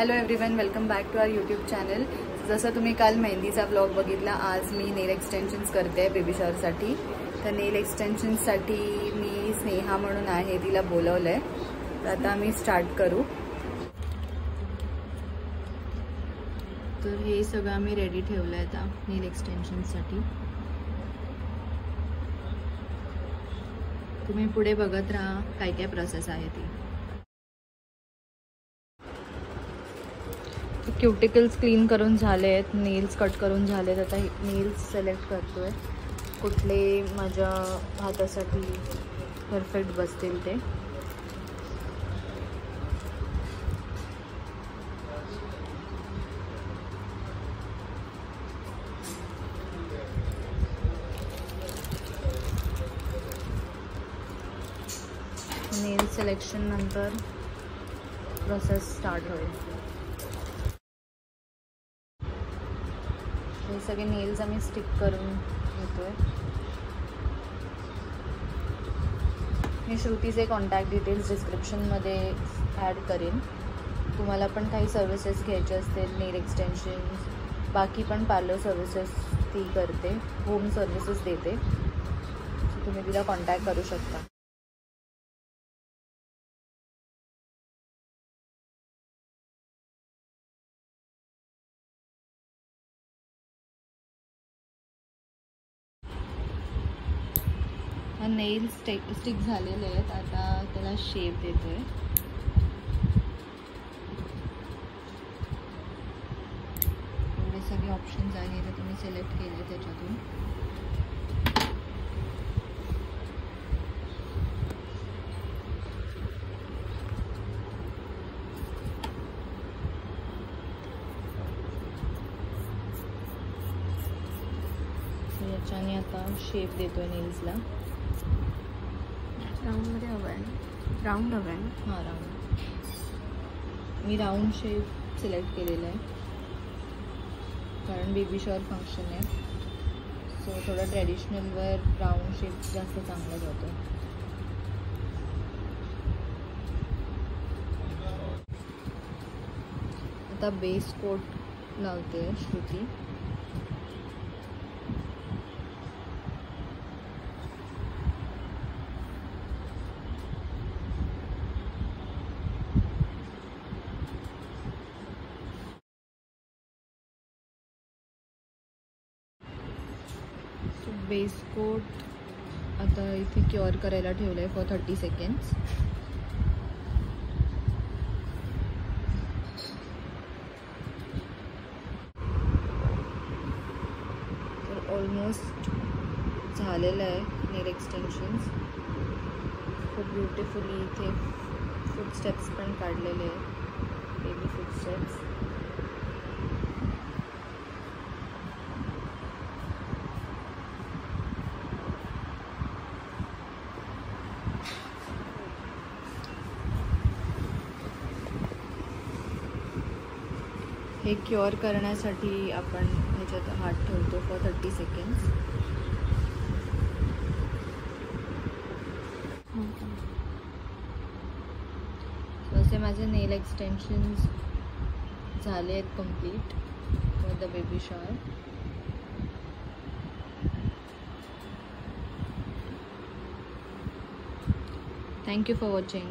Hello everyone, welcome back to our YouTube channel. जसं तुम्ही काल मेहंदीचा ब्लॉग बघितला, आज मी नेल एक्सटेन्शन्स करते बेबी शॉवरसाठी. तर नेल एक्सटेन्शन्ससाठी मी स्नेहा म्हणून आहे, तिला बोलवलं आहे. तर आता आम्ही स्टार्ट करू. तर हे सगळं आम्ही रेडी ठेवलं आहे आता नेल एक्सटेन्शन्ससाठी. तुम्ही पुढे बघत राहा काय काय प्रोसेस आहे ती. क्युटिकल्स क्लीन करून झाले आहेत, नेल्स कट करून झालेत. आता नेल्स सिलेक्ट करतोय कुठले माझ्या हातासाठी परफेक्ट बसतील ते. नेल सिलेक्शन नंतर प्रोसेस स्टार्ट होईल. हे सगळे नेल्स आम्ही स्टिक करून घेतोय. मी श्रुतीचे कॉन्टॅक्ट डिटेल्स डिस्क्रिप्शनमध्ये ॲड करेन. तुम्हाला पण काही सर्विसेस घ्यायचे असतील, नेल एक्सटेन्शन्स, बाकी पण पार्लर सर्विसेस ती करते, होम सर्विसेस देते. तुम्ही तिला कॉन्टॅक्ट करू शकता. नेल स्टिक झालेले आहेत, आता त्याला शेप देतोय. एवढे सगळे ऑप्शन्स आहेत, तर तुम्ही सिलेक्ट केले त्याच्यातून. याच्याने आता शेप देतोय नेल्सला. राऊंडमध्ये हवं आहे, राऊंड हवं आहे. हां, राऊंड. मी राऊंड शेप सिलेक्ट केलेला आहे कारण बेबी शॉवर फंक्शन आहे. सो थोडं ट्रेडिशनलवर राऊंड शेप जास्त चांगला जातो. आता बेस कोट लावते श्रुती. बेस कोट आता इथे क्युअर करायला ठेवलं आहे फॉर 30 सेकंड्स. तर ऑलमोस्ट झालेलं आहे नेल एक्सटेन्शन्स. खूप ब्युटिफुली इथे फूटस्टेप्स पण काढलेले आहेत, बेबी फूटस्टेप्स. हे क्युअर करण्यासाठी आपण ह्याच्यात हात ठेवतो फॉर 30 सेकंड्स. असे माझे नेल एक्सटेन्शन्स झाले आहेत complete for the baby shower. Thank you for watching.